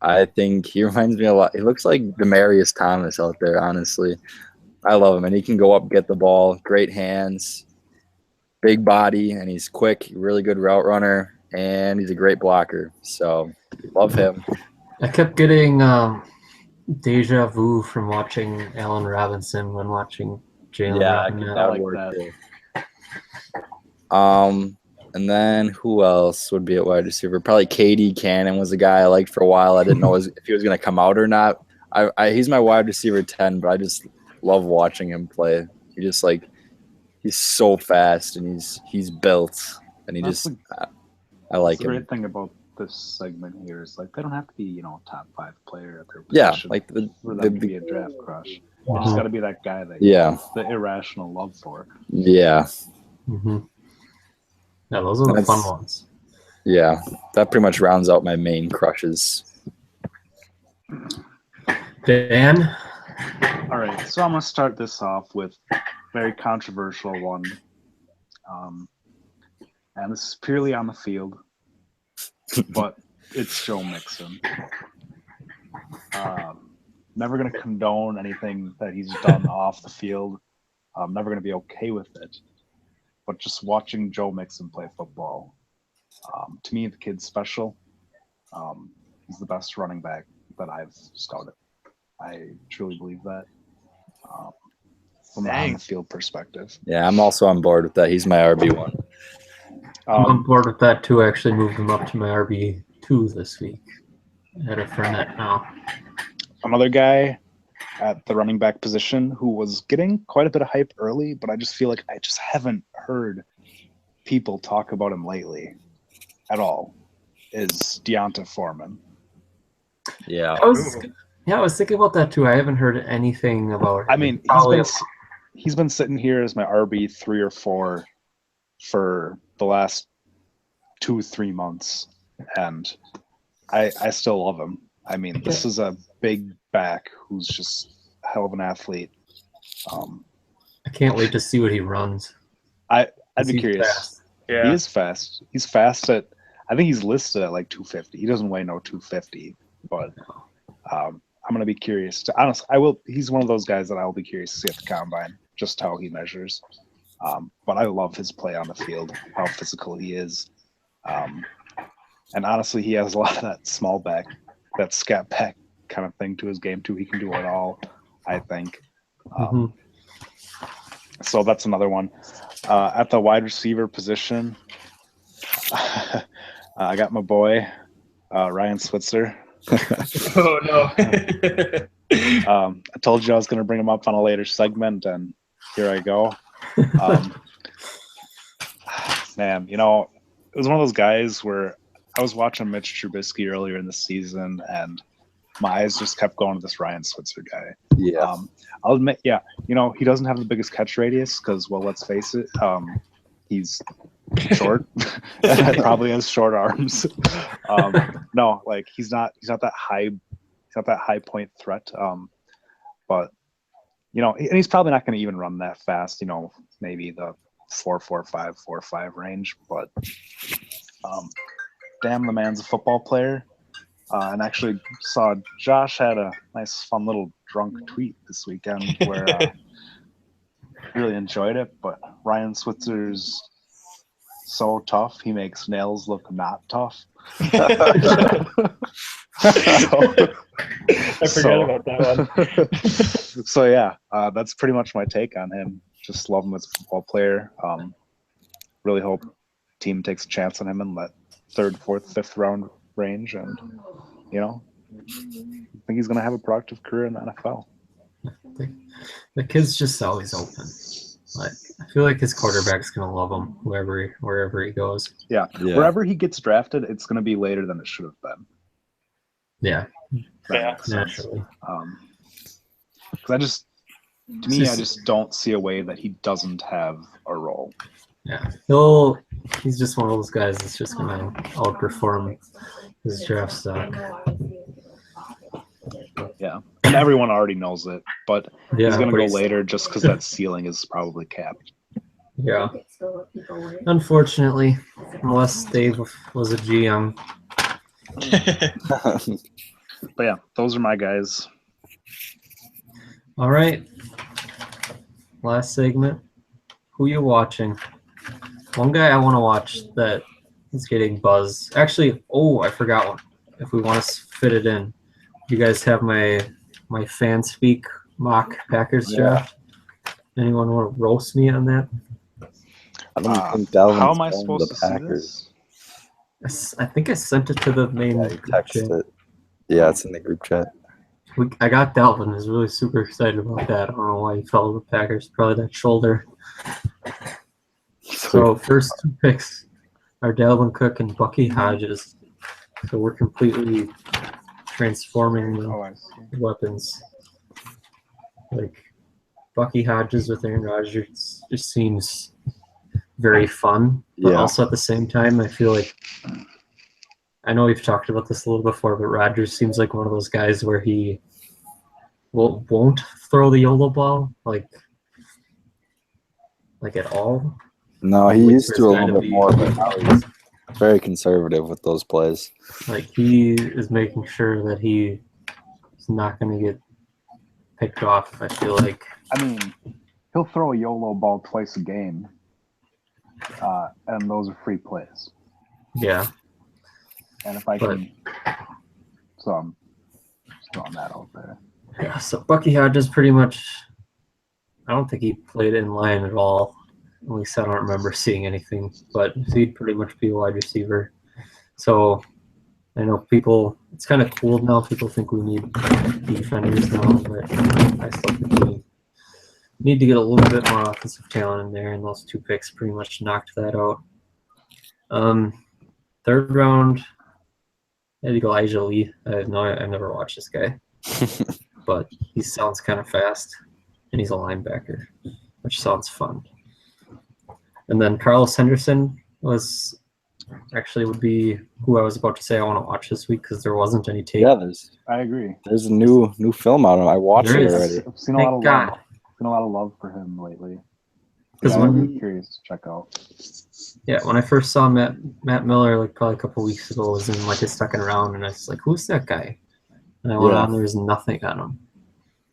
I think he reminds me a lot. He looks like Demaryius Thomas out there, honestly. I love him. And he can go up, get the ball, great hands, big body, and he's quick, really good route runner, and he's a great blocker. So love him. I kept getting deja vu from watching Allen Robinson when watching Jalen Robinette. that like would work that. too. And then who else would be at wide receiver? Probably KD Cannon was a guy I liked for a while. I didn't know if he was going to come out or not. He's my wide receiver 10, but I just love watching him play. He's so fast and he's built and I like The him. great thing about this segment here is like they don't have to be top 5 player at their Yeah, position. like for them to be a draft crush. You just got to be that guy that the irrational love for. Yeah. Mm-hmm. Yeah, those are the fun ones. Yeah, that pretty much rounds out my main crushes. Dan? All right, so I'm going to start this off with a very controversial one. And this is purely on the field, but it's Joe Mixon. Never going to condone anything that he's done off the field. I'm never going to be okay with it. But just watching Joe Mixon play football, to me, the kid's special. He's the best running back that I've scouted. I truly believe that from an on-the-field perspective. Yeah, I'm also on board with that. He's my RB1. I'm on board with that, too. I actually moved him up to my RB2 this week. I had a Fournette now. Another guy at the running back position who was getting quite a bit of hype early, but I just feel like I just haven't heard people talk about him lately at all, is Deonta Foreman. Yeah. I was thinking about that too. I haven't heard anything about him. I mean, he's been sitting here as my RB 3 or 4 for the last 2-3 months, and I still love him. I mean, this is a big back who's just a hell of an athlete. I can't wait to see what he runs. I'd be curious. Fast. Yeah. He is fast. He's fast at, I think he's listed at like 250. He doesn't weigh no 250, but I'm going to be curious. He's one of those guys that I will be curious to see at the combine, just how he measures. But I love his play on the field, how physical he is. And honestly, he has a lot of that small back, that scat back kind of thing to his game too. He can do it all, I think. So that's another one. At the wide receiver position, I got my boy, Ryan Switzer. Oh, no. I told you I was going to bring him up on a later segment, and here I go. Man, it was one of those guys where I was watching Mitch Trubisky earlier in the season, and my eyes just kept going to this Ryan Switzer guy. Yeah. I'll admit, he doesn't have the biggest catch radius because, well, let's face it, he's short and probably has short arms. No, like he's not that high point threat. but and he's probably not going to even run that fast. Maybe the 4.45, 4.5 range. But damn, the man's a football player. And actually saw Josh had a nice, fun little drunk tweet this weekend where really enjoyed it. But Ryan Switzer's so tough, he makes nails look not tough. I forgot about that one. So yeah, that's pretty much my take on him. Just love him as a football player. Really hope team takes a chance on him in that 3rd, 4th, 5th round range, and I think he's going to have a productive career in the NFL. The kid's just always open. Like, I feel like his quarterback's going to love him wherever he goes. Yeah. Wherever he gets drafted, it's going to be later than it should have been. Yeah. Naturally. Because I just don't see a way that he doesn't have a role. Yeah. He's just one of those guys that's just going to outperform his draft stock. Yeah. And everyone already knows it, but yeah, he's going to go later just because that ceiling is probably capped. Yeah. Unfortunately, unless Dave was a GM. But yeah, those are my guys. All right. Last segment. Who you watching? One guy I want to watch that is getting buzz. Actually, I forgot one. If we want to fit it in, you guys have my fan speak mock Packers draft. Anyone want to roast me on that? I don't think Dalvin's how am I supposed to Packers. see this? I think I sent it to the main Yeah, group text chat. it. Yeah, it's in the group chat. I got Dalvin. I was really super excited about that. I don't know why he fell to the Packers. Probably that shoulder. So first 2 picks are Dalvin Cook and Bucky Hodges. So we're completely transforming the weapons. Like Bucky Hodges with Aaron Rodgers just seems very fun, but also at the same time, I feel like I know we've talked about this a little before, but Rodgers seems like one of those guys where he won't throw the YOLO ball like at all. No, he used to a little bit more, but now he's very conservative with those plays. Like he is making sure that he is not going to get picked off. I feel like. I mean, he'll throw a YOLO ball twice a game, and those are free plays. Yeah. And if I can, so I'm just throwing that out there. Yeah. So Bucky Hodges pretty much. I don't think he played in line at all. At least I don't remember seeing anything. But he'd pretty much be a wide receiver. So I know it's kind of cool now. People think we need defenders now, but I still think we need to get a little bit more offensive talent in there, and those 2 picks pretty much knocked that out. 3rd round, I had to go Elijah Lee. I've never watched this guy, but he sounds kind of fast, and he's a linebacker, which sounds fun. And then Carlos Henderson would be who I was about to say I want to watch this week because there wasn't any tape. Yeah, I agree. There's a new film out of him. I watched it already. I've seen a lot of love for him lately. Because I'm curious to check out. Yeah, when I first saw Matt Miller, like probably a couple weeks ago, was in like his 2nd round, and I was like, "Who's that guy?" And I went on, there was nothing on him.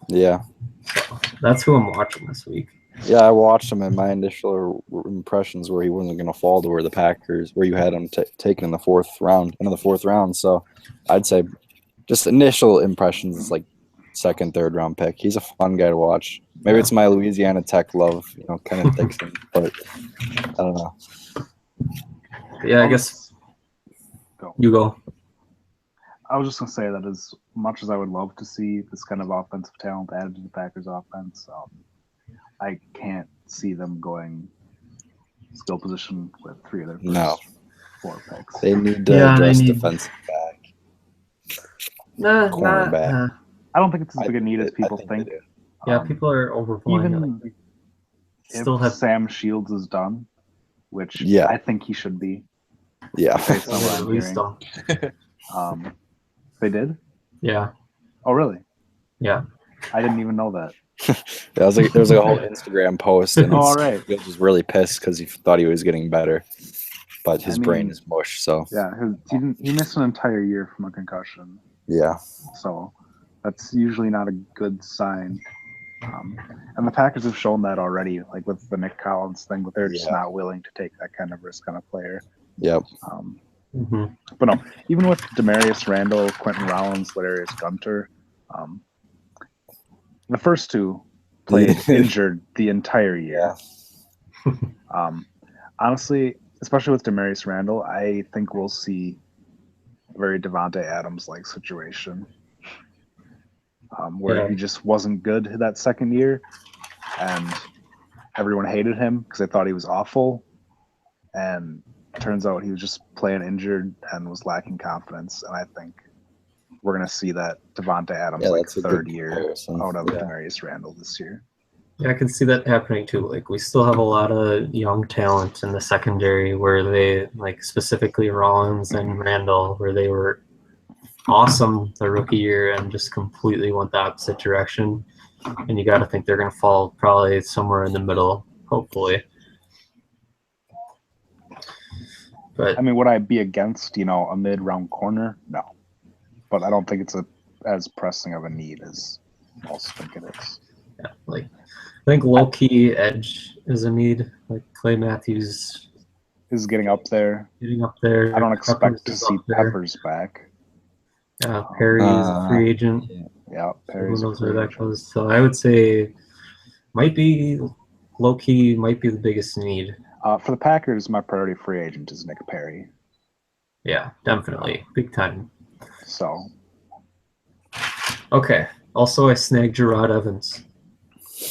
Yeah. So that's who I'm watching this week. Yeah, I watched him, and my initial impressions were he wasn't going to fall to where you had him taken in the 4th round. So I'd say just initial impressions is like 2nd, 3rd round pick. He's a fun guy to watch. Maybe it's my Louisiana Tech love, kind of takes him, but I don't know. Yeah, I guess you go. I was just going to say that as much as I would love to see this kind of offensive talent added to the Packers offense, I can't see them going skill position with 3 of their first 4 picks. They need to address defensive back. Cornerback. I don't think it's as big a need as people think. Yeah, people are overplaying. Even if Sam Shields is done, which I think he should be. Yeah. Based on what I'm hearing. They did? Yeah. Oh, really? Yeah. I didn't even know that. There was like a whole Instagram post, and all right. he was really pissed because he thought he was getting better, but his brain is mush. So yeah, he missed an entire year from a concussion. Yeah. So that's usually not a good sign. And the Packers have shown that already, like with the Nick Collins thing, but they're just not willing to take that kind of risk on a player. Yep. But no, even with Demarius Randall, Quentin Rollins, Ladarius Gunter, the first two played injured the entire year. Honestly, especially with Demarius Randall, I think we'll see a very Devontae Adams-like situation. Where he just wasn't good that second year, and everyone hated him because they thought he was awful. And it turns out he was just playing injured and was lacking confidence. And I think we're going to see that Devontae Adams third year out of Demarius Randall this year. Yeah, I can see that happening too. Like, we still have a lot of young talent in the secondary where they, like, specifically Rollins and Randall, where they were awesome the rookie year and just completely went the opposite direction. And you got to think they're going to fall probably somewhere in the middle, hopefully. But I mean, would I be against, a mid-round corner? No. But I don't think it's as pressing of a need as most think it is. Yeah, like, I think low-key edge is a need. Like, Clay Matthews is getting up there. I don't expect to see Peppers back. Yeah, Perry's a free agent. Yeah, Perry's who knows where that goes. So I would say low-key might be the biggest need. For the Packers, my priority free agent is Nick Perry. Yeah, definitely. Big time. So. Okay. Also, I snagged Gerard Evans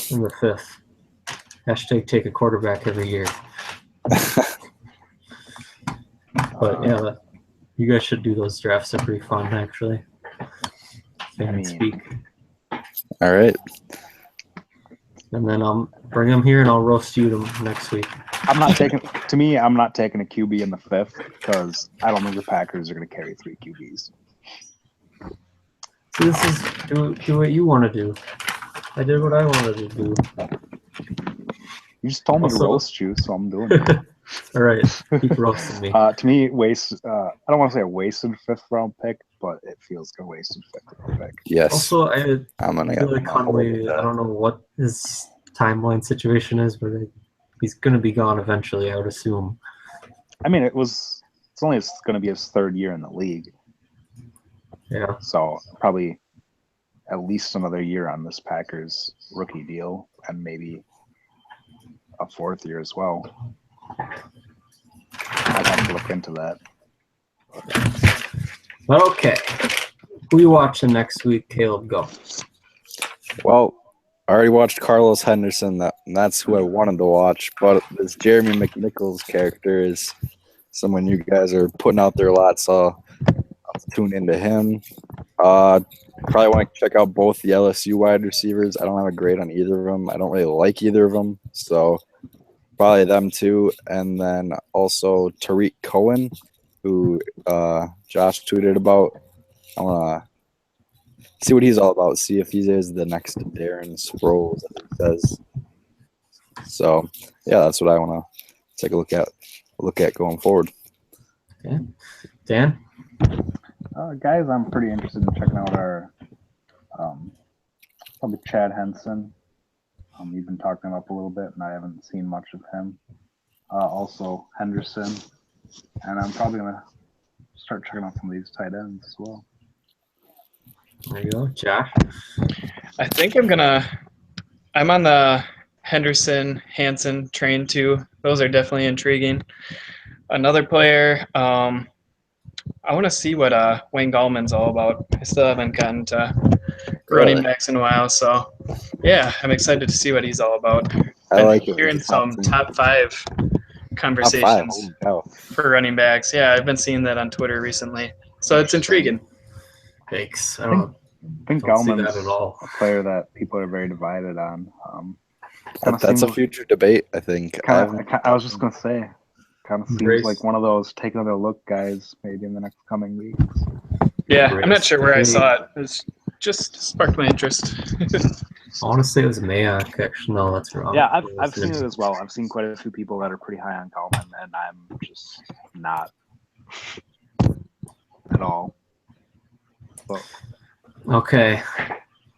in the 5th. # take a quarterback every year. But yeah, you guys should do those drafts. They're pretty fun, actually. Speak. All right. And then I'll bring them here and I'll roast you next week. I'm not taking a QB in the 5th because I don't think the Packers are going to carry 3 QBs. So this is do what you want to do. I did what I wanted to do. You just told me to roast you, so I'm doing it. All right, keep roasting me. To me, I don't want to say a wasted 5th round pick, but it feels like a wasted 5th round pick. Yes. Also, I feel like Conway, I don't know what his timeline situation is, but he's going to be gone eventually, I would assume. I mean, it's only going to be his 3rd year in the league. Yeah. So probably at least another year on this Packers rookie deal, and maybe a 4th year as well. I'd have to look into that. Okay. Who are you watching next week, Caleb? Go. Well, I already watched Carlos Henderson. That's who I wanted to watch. But this Jeremy McNichols character is someone you guys are putting out there a lot, so I'll tune into him. Probably want to check out both the LSU wide receivers. I don't have a grade on either of them. I don't really like either of them, so probably them two. And then also Tariq Cohen, who Josh tweeted about. I want to see what he's all about, see if he is the next Darren Sproles, as it says. So, yeah, that's what I want to take a look at going forward. Okay. Dan? Guys, I'm pretty interested in checking out our probably Chad Henson. You've been talking him up a little bit, and I haven't seen much of him. Also, Henderson. And I'm probably going to start checking out some of these tight ends as well. There you go. Josh? I think I'm on the Henderson, Hansen train too. Those are definitely intriguing. Another player, I want to see what Wayne Gallman's all about. I still haven't gotten to running backs in a while, so yeah, I'm excited to see what he's all about. I like hearing some top 5 conversations for running backs. Yeah, I've been seeing that on Twitter recently, so it's intriguing. Thanks. I think Gallman's a player that people are very divided on. That's a future debate, I think. I was just going to say, kind of seems like one of those take another look guys maybe in the next coming weeks. Yeah, I'm not sure where I saw it. It was just sparked my interest. I want to say it was Mayock. Actually, no, that's wrong. Yeah, I've seen it as well. I've seen quite a few people that are pretty high on Kalman, and I'm just not at all. But Okay.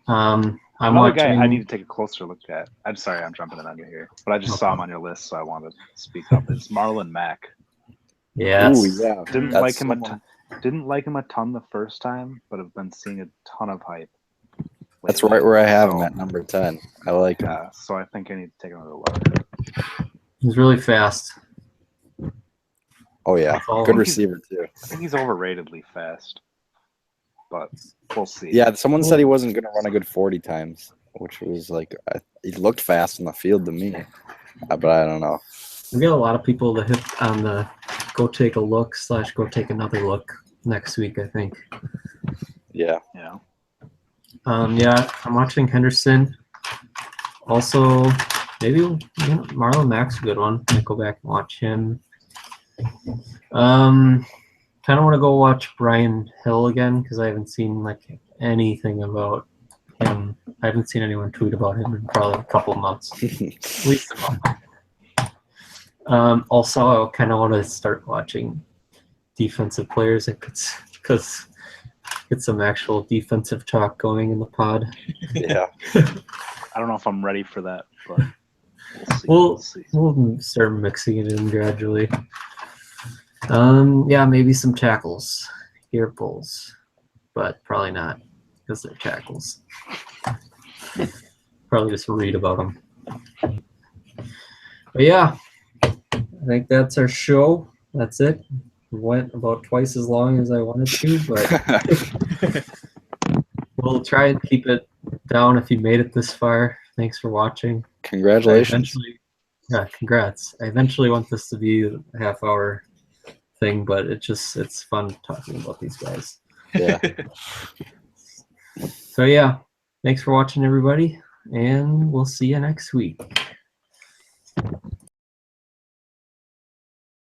I'm another watching. guy I need to take a closer look at. I'm sorry, I'm jumping in on you here, but I just saw him on your list, so I wanted to speak up. Is Marlon Mack? Yes. Ooh, yeah. Didn't That's like him someone- didn't like him a ton the first time, but have been seeing a ton of hype. That's lately. right where I have So, him at number 10. I like him. Yeah, so I think I need to take another look. He's really fast. Oh, yeah. That's all. Good receiver, too. I think he's overratedly fast, but we'll see. Yeah, someone said he wasn't going to run a good 40 times, which was like, he looked fast in the field to me, but I don't know. We got a lot of people that hit on the go take a look / go take another look next week, I think. Yeah. Yeah. Yeah, I'm watching Henderson. Also, maybe Marlon Mack's a good one. Might go back and watch him. Kind of want to go watch Brian Hill again because I haven't seen like anything about him. I haven't seen anyone tweet about him in probably a couple of months, at least a month. Also, I kind of want to start watching defensive players because get some actual defensive talk going in the pod. Yeah. I don't know if I'm ready for that, but we'll see. We'll start mixing it in gradually. Yeah, maybe some tackles, ear pulls, but probably not because they're tackles. Probably just read about them. But yeah, I think that's our show. That's it. We went about twice as long as I wanted to, but we'll try and keep it down if you made it this far. Thanks for watching. Congratulations. Yeah, congrats. I eventually want this to be a half-hour thing, but it's fun talking about these guys. Yeah. So yeah, thanks for watching, everybody, and we'll see you next week.